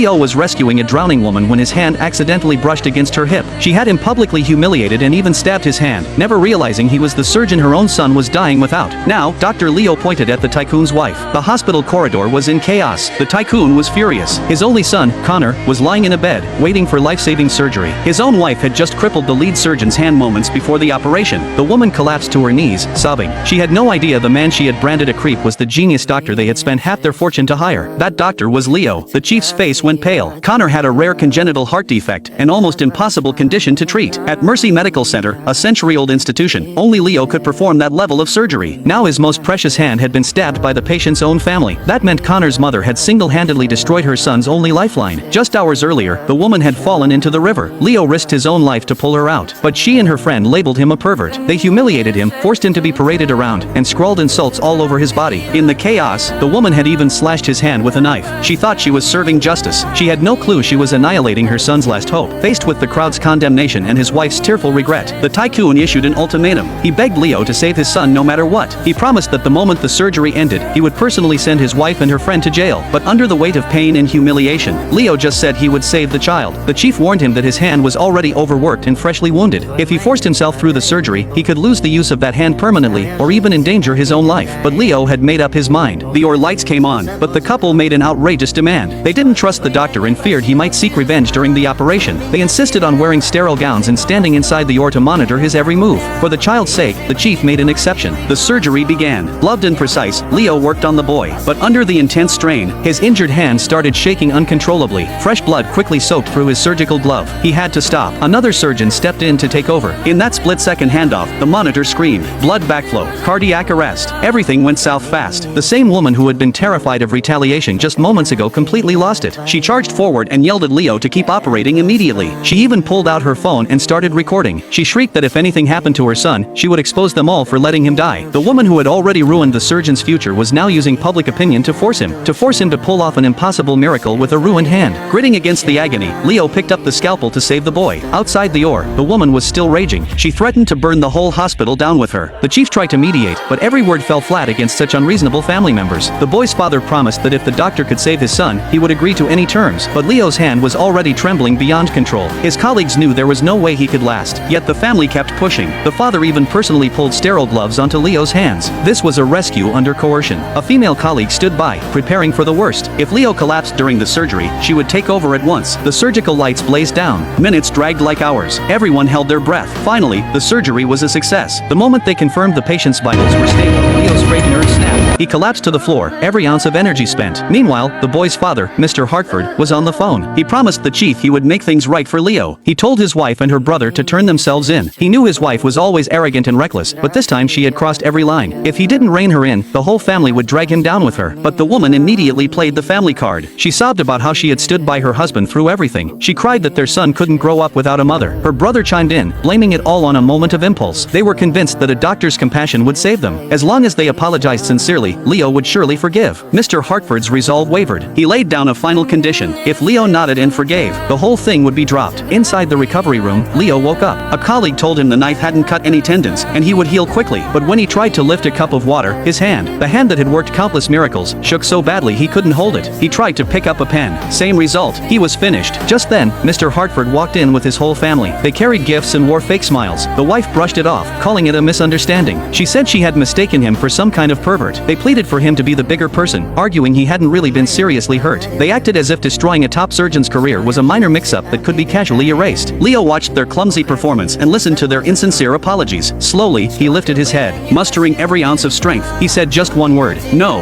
Leo was rescuing a drowning woman when his hand accidentally brushed against her hip. She had him publicly humiliated and even stabbed his hand, never realizing he was the surgeon her own son was dying without. Now, Dr. Leo pointed at the tycoon's wife. The hospital corridor was in chaos. The tycoon was furious. His only son, Connor, was lying in a bed, waiting for life-saving surgery. His own wife had just crippled the lead surgeon's hand moments before the operation. The woman collapsed to her knees, sobbing. She had no idea the man she had branded a creep was the genius doctor they had spent half their fortune to hire. That doctor was Leo. The chief's face went pale. Connor had a rare congenital heart defect, an almost impossible condition to treat. At Mercy Medical Center, a century-old institution, only Leo could perform that level of surgery. Now his most precious hand had been stabbed by the patient's own family. That meant Connor's mother had single-handedly destroyed her son's only lifeline. Just hours earlier, the woman had fallen into the river. Leo risked his own life to pull her out, but she and her friend labeled him a pervert. They humiliated him, forced him to be paraded around, and scrawled insults all over his body. In the chaos, the woman had even slashed his hand with a knife. She thought she was serving justice. She had no clue she was annihilating her son's last hope. Faced with the crowd's condemnation and his wife's tearful regret, the tycoon issued an ultimatum. He begged Leo to save his son no matter what. He promised that the moment the surgery ended, he would personally send his wife and her friend to jail. But under the weight of pain and humiliation, Leo just said he would save the child. The chief warned him that his hand was already overworked and freshly wounded. If he forced himself through the surgery, he could lose the use of that hand permanently, or even endanger his own life. But Leo had made up his mind. The lights came on, but the couple made an outrageous demand. They didn't trust the doctor and feared he might seek revenge during the operation. They insisted on wearing sterile gowns and standing inside the to monitor his every move. For the child's sake, the chief made an exception. The surgery began. Gloved and precise, Leo worked on the boy. But under the intense strain, his injured hand started shaking uncontrollably. Fresh blood quickly soaked through his surgical glove. He had to stop. Another surgeon stepped in to take over. In that split-second handoff, the monitor screamed. Blood backflow. Cardiac arrest. Everything went south fast. The same woman who had been terrified of retaliation just moments ago completely lost it. She charged forward and yelled at Leo to keep operating immediately. She even pulled out her phone and started recording. She shrieked that if anything happened to her son, she would expose them all for letting him die. The woman who had already ruined the surgeon's future was now using public opinion to force him to pull off an impossible miracle with a ruined hand. Gritting against the agony, Leo picked up the scalpel to save the boy. Outside the the woman was still raging. She threatened to burn the whole hospital down with her. The chief tried to mediate, but every word fell flat against such unreasonable family members. The boy's father promised that if the doctor could save his son, he would agree to any terms, but Leo's hand was already trembling beyond control. His colleagues knew there was no way he could last, yet the family kept pushing. The father even personally pulled sterile gloves onto Leo's hands. This was a rescue under coercion. A female colleague stood by, preparing for the worst. If Leo collapsed during the surgery, she would take over at once. The surgical lights blazed down. Minutes dragged like hours. Everyone held their breath. Finally, the surgery was a success. The moment they confirmed the patient's vitals were stable, Leo's frayed nerve snapped. He collapsed to the floor, every ounce of energy spent. Meanwhile, the boy's father, Mr. Hartford, was on the phone. He promised the chief he would make things right for Leo. He told his wife and her brother to turn themselves in. He knew his wife was always arrogant and reckless, but this time she had crossed every line. If he didn't rein her in, the whole family would drag him down with her. But the woman immediately played the family card. She sobbed about how she had stood by her husband through everything. She cried that their son couldn't grow up without a mother. Her brother chimed in, blaming it all on a moment of impulse. They were convinced that a doctor's compassion would save them. As long as they apologized sincerely, Leo would surely forgive. Mr. Hartford's resolve wavered. He laid down a final condition. If Leo nodded and forgave, the whole thing would be dropped. Inside the recovery room, Leo woke up. A colleague told him the knife hadn't cut any tendons, and he would heal quickly. But when he tried to lift a cup of water, his hand, the hand that had worked countless miracles, shook so badly he couldn't hold it. He tried to pick up a pen. Same result. He was finished. Just then, Mr. Hartford walked in with his whole family. They carried gifts and wore fake smiles. The wife brushed it off, calling it a misunderstanding. She said she had mistaken him for some kind of pervert. They pleaded for him to be the bigger person, arguing he hadn't really been seriously hurt. They acted as if destroying a top surgeon's career was a minor mix-up that could be casually erased. Leo watched their clumsy performance and listened to their insincere apologies. Slowly, he lifted his head. Mustering every ounce of strength, he said just one word. No.